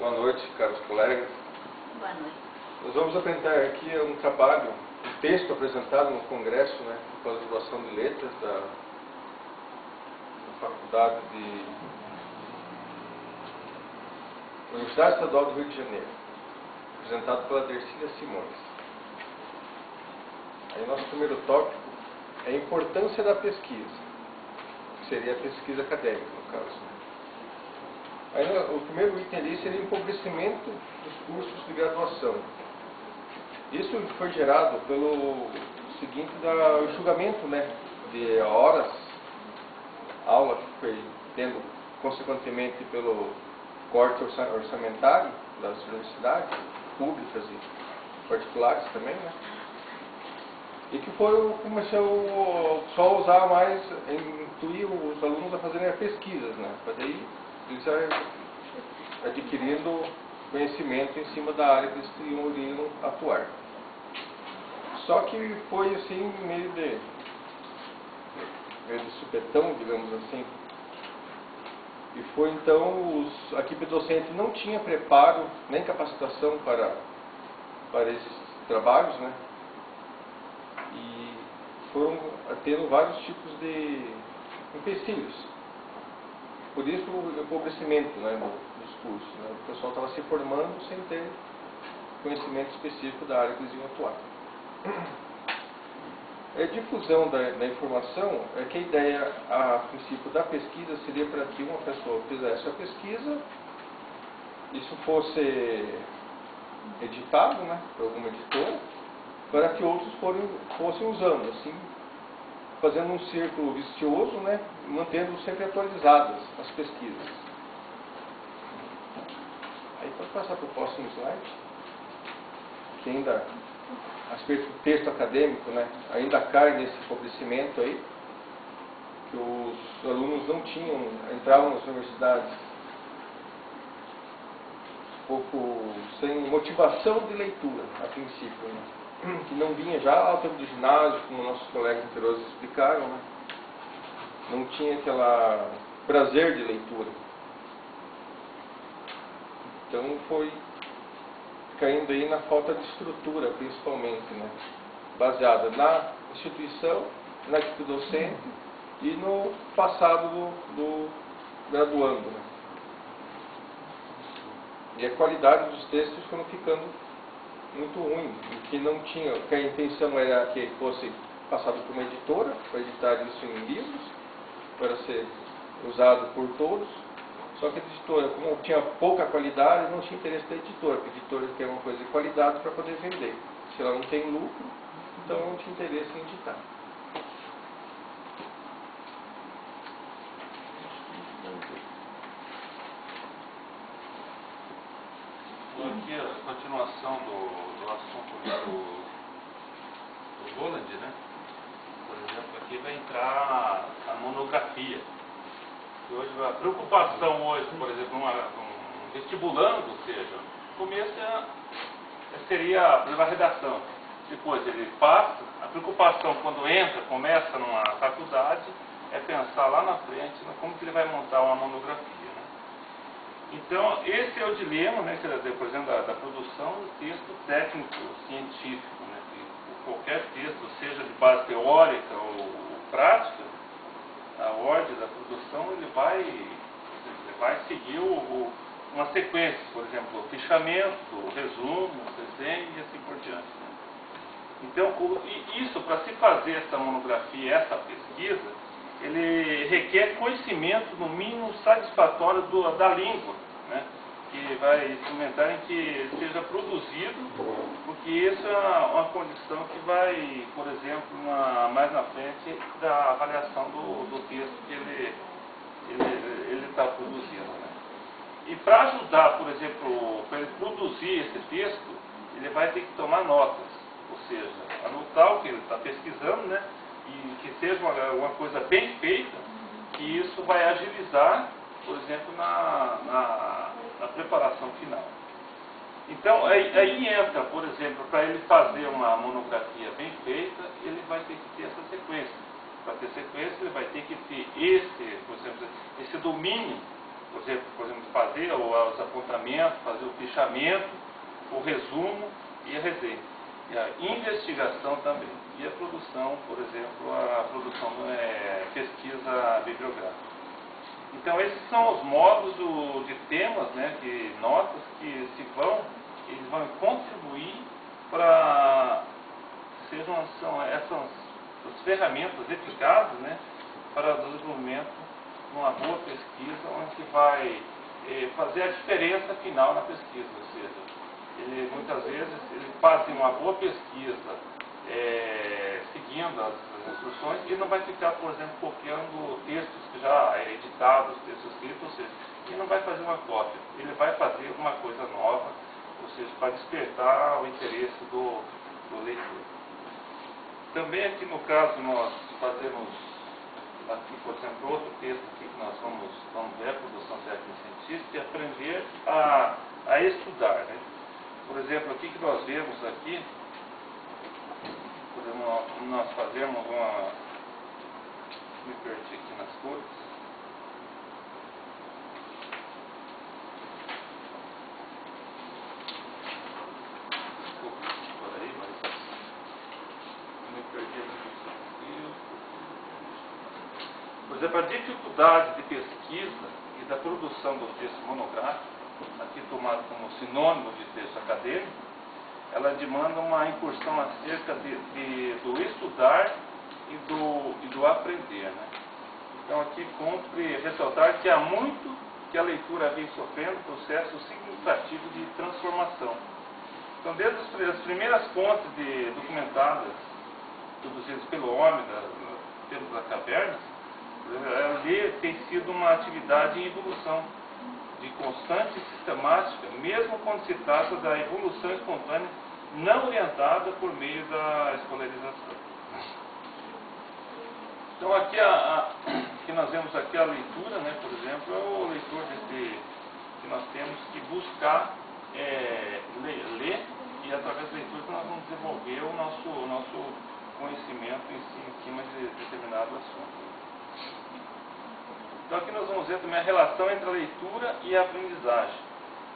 Boa noite, caros colegas. Boa noite. Nós vamos apresentar aqui um trabalho, um texto apresentado no Congresso, né, de pós-graduação de Letras da Faculdade de Universidade Estadual do Rio de Janeiro, apresentado pela Dercília Simões. Aí o nosso primeiro tópico é a importância da pesquisa, que seria a pesquisa acadêmica, no caso. Aí, o primeiro item ali seria o empobrecimento dos cursos de graduação. Isso foi gerado pelo seguinte, o enxugamento, né, de horas, aula que foi tendo, consequentemente, pelo corte orçamentário das universidades públicas e particulares também, né? E que começou só a usar mais, intuir os alunos a fazerem pesquisas, né? Para daí eles adquirindo conhecimento em cima da área que eles iriam atuar. Só que foi assim, meio de supetão, digamos assim. E foi então, a equipe docente não tinha preparo, nem capacitação para esses trabalhos, né? E foram tendo vários tipos de empecilhos. Por isso o empobrecimento, né, dos cursos, né? O pessoal estava se formando sem ter conhecimento específico da área que eles iam atuar. A difusão da informação é que a ideia, a princípio, da pesquisa seria para que uma pessoa fizesse a pesquisa, isso fosse editado, né, por alguma editora, para que outros fossem usando, assim, fazendo um círculo vicioso, né, mantendo sempre atualizadas as pesquisas. Aí pode passar para o próximo slide, que ainda, a respeito do texto acadêmico, né, ainda cai nesse empobrecimento aí, que os alunos não tinham, entravam nas universidades um pouco sem motivação de leitura, a princípio, né? Que não vinha já ao tempo do ginásio, como nossos colegas anteriores explicaram, né? Não tinha aquele prazer de leitura. Então foi caindo aí na falta de estrutura, principalmente, né? Baseada na instituição, na equipe docente e no passado do graduando, né? E a qualidade dos textos foram ficando muito ruim, que não tinha, que a intenção era que fosse passado por uma editora, para editar isso em livros, para ser usado por todos, só que a editora, como tinha pouca qualidade, não tinha interesse da editora, porque a editora quer uma coisa de qualidade para poder vender. Se ela não tem lucro, então não tinha interesse em editar. Aqui a continuação do assunto do Roland, né? Por exemplo, aqui vai entrar a monografia. Que hoje, a preocupação hoje, por exemplo, um vestibulando, ou seja, no começo seria a redação. Depois ele passa, a preocupação quando entra, começa numa faculdade, é pensar lá na frente como que ele vai montar uma monografia. Então, esse é o dilema, né, por exemplo, da produção do texto técnico, científico, né, que qualquer texto, seja de base teórica ou prática, a ordem da produção ele vai seguir uma sequência, por exemplo, o fichamento, o resumo, o desenho e assim por diante. Né. Então, isso, para se fazer essa monografia, essa pesquisa, ele requer conhecimento, no mínimo, satisfatório da língua, né? Que vai instrumentar em que seja produzido, porque isso é uma condição que vai, por exemplo, mais na frente, da avaliação do texto que ele está produzindo. Né? E para ajudar, por exemplo, para ele produzir esse texto, ele vai ter que tomar notas, ou seja, anotar o que ele está pesquisando, né? E que seja uma coisa bem feita, que isso vai agilizar, por exemplo, na preparação final. Então, aí entra, por exemplo, para ele fazer uma monografia bem feita, ele vai ter que ter essa sequência. Para ter sequência, ele vai ter que ter por exemplo, esse domínio, por por exemplo, fazer os apontamentos, fazer o fichamento, o resumo e a resenha. E a investigação também. E a produção, por exemplo, a produção pesquisa bibliográfica. Então esses são os modos de temas, né, de notas que eles vão contribuir para são essas as ferramentas eficazes, né, para o desenvolvimento de uma boa pesquisa, onde vai fazer a diferença final na pesquisa. Ou seja, muitas vezes ele faz uma boa pesquisa seguindo as instruções e não vai ficar, por exemplo, copiando textos que já editados, textos escritos, ou seja, ele não vai fazer uma cópia, ele vai fazer uma coisa nova, ou seja, para despertar o interesse do leitor. Também aqui no caso nós fazemos, aqui por exemplo, outro texto aqui que nós vamos ver, a produção técnica científica, e aprender a estudar, né? Por exemplo, aqui que nós vemos aqui, nós fazemos me perdi aqui nas cores. Desculpa, por aí, mas me perdi aqui. Por exemplo, a dificuldade de pesquisa e da produção do texto monográfico, aqui tomado como sinônimo de texto acadêmico, ela demanda uma incursão acerca do estudar e do aprender, né? Então aqui cumpre ressaltar que há muito que a leitura vem sofrendo processo significativo de transformação. Então desde as primeiras fontes documentadas, produzidas pelo homem, tempos das cavernas, a ler tem sido uma atividade em evolução, de constante e sistemática, mesmo quando se trata da evolução espontânea não orientada por meio da escolarização. Então aqui que nós vemos aqui a leitura, né, por exemplo, é o leitor que nós temos que buscar ler, e através da leitura nós vamos desenvolver o nosso conhecimento em cima de determinado assunto. Então aqui nós vamos ver também a relação entre a leitura e a aprendizagem.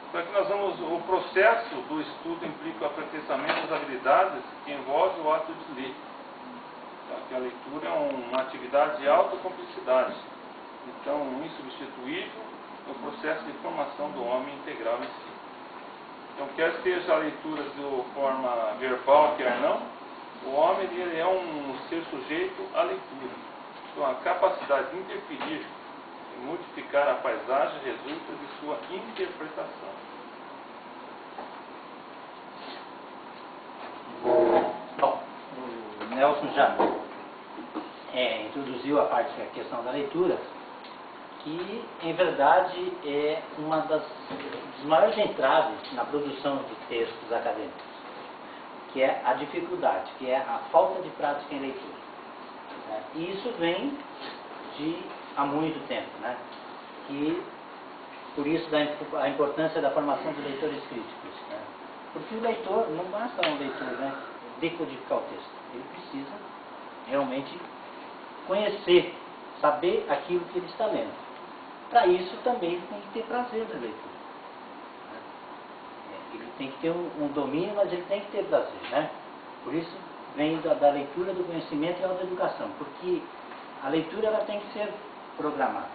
Então aqui nós vamos, o processo do estudo implica o aperfeiçoamento das habilidades que envolve o ato de ler. Então aqui a leitura é uma atividade de autocomplicidade. Então, insubstituível no processo de formação do homem integral em si. Então, quer seja a leitura de forma verbal, quer não, o homem ele é um ser sujeito à leitura. Então, a capacidade de interferir e modificar a paisagem resulta de sua interpretação. Bom, o Nelson já introduziu a questão da leitura, que em verdade é uma dos maiores entraves na produção de textos acadêmicos, que é a dificuldade, que é a falta de prática em leitura. E isso vem há muito tempo, né? E por isso a importância da formação de leitores críticos, né? Porque o leitor, não basta um leitor, né, decodificar o texto, ele precisa realmente conhecer, saber aquilo que ele está lendo. Para isso também ele tem que ter prazer na leitura. Ele tem que ter um domínio, mas ele tem que ter prazer, né? Por isso vem da leitura, do conhecimento e da educação, porque a leitura ela tem que ser programada.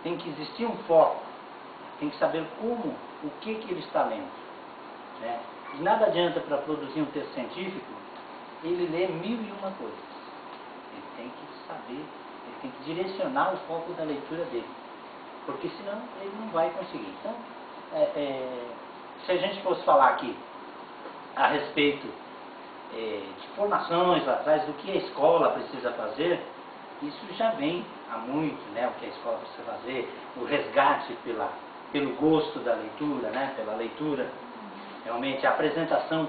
Tem que existir um foco, tem que saber o que ele está lendo. Né? De nada adianta para produzir um texto científico ele ler 1001 coisas. Ele tem que saber, ele tem que direcionar o foco da leitura dele, porque senão ele não vai conseguir. Então, se a gente fosse falar aqui a respeito de formações lá atrás, do que a escola precisa fazer, isso já vem há muito, né, o que a escola precisa fazer, o resgate pelo gosto da leitura, né, pela leitura, realmente a apresentação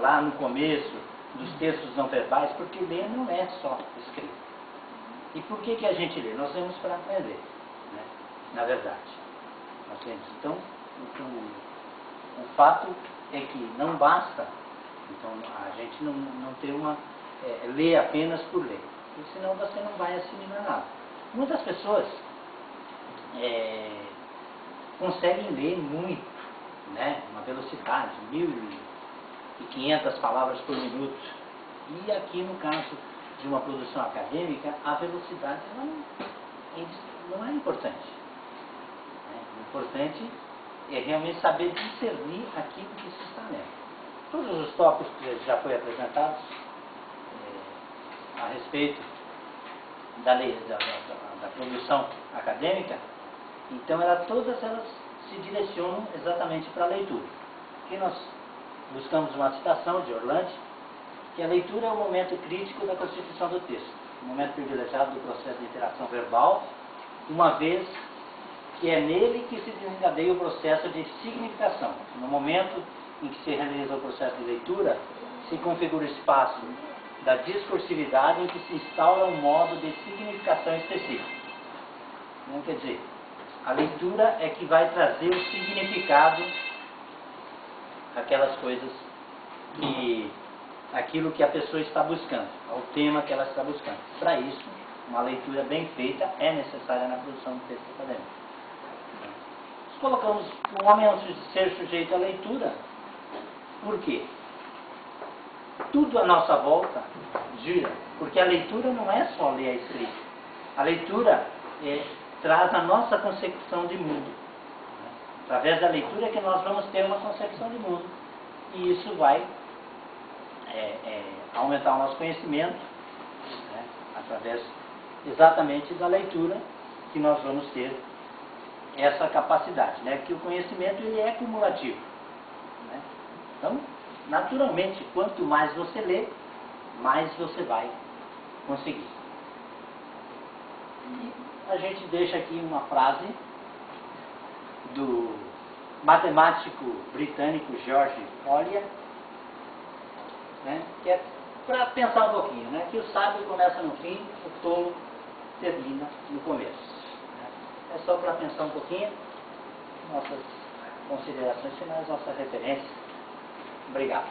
lá no começo dos textos não verbais, porque ler não é só escrito. E por que a gente lê? Nós lemos para aprender, né, na verdade. Nós lemos. Então, o fato é que não basta, então, a gente não ter ler apenas por ler, porque senão você não vai assimilar nada. Muitas pessoas conseguem ler muito, né? Uma velocidade, 1.500 palavras por minuto. E aqui no caso de uma produção acadêmica, a velocidade ela não é importante. O importante é realmente saber discernir aquilo que se está lendo. Todos os tópicos que já foi apresentados a respeito da produção acadêmica, então todas elas se direcionam exatamente para a leitura. Aqui nós buscamos uma citação de Orland, que a leitura é o momento crítico da constituição do texto, o momento privilegiado do processo de interação verbal, uma vez que é nele que se desencadeia o processo de significação. No momento em que se realiza o processo de leitura, se configura o espaço da discursividade em que se instaura um modo de significação específico. Não quer dizer, a leitura é que vai trazer o significado, aquelas coisas aquilo que a pessoa está buscando, ao tema que ela está buscando. Para isso, uma leitura bem feita é necessária na produção do texto acadêmico. Nós colocamos o homem a ser sujeito à leitura. Por quê? Tudo à nossa volta gira, porque a leitura não é só ler a escrita. A leitura traz a nossa concepção de mundo. Através da leitura é que nós vamos ter uma concepção de mundo. E isso vai aumentar o nosso conhecimento, né, através exatamente da leitura que nós vamos ter essa capacidade, né, que o conhecimento ele é cumulativo, né? Então, naturalmente, quanto mais você lê, mais você vai conseguir. E a gente deixa aqui uma frase do matemático britânico George Ollier, né, que é para pensar um pouquinho, né, que o sábio começa no fim, o tolo termina no começo. Né. É só para pensar um pouquinho, nossas considerações finais, nossa referência. Obrigado.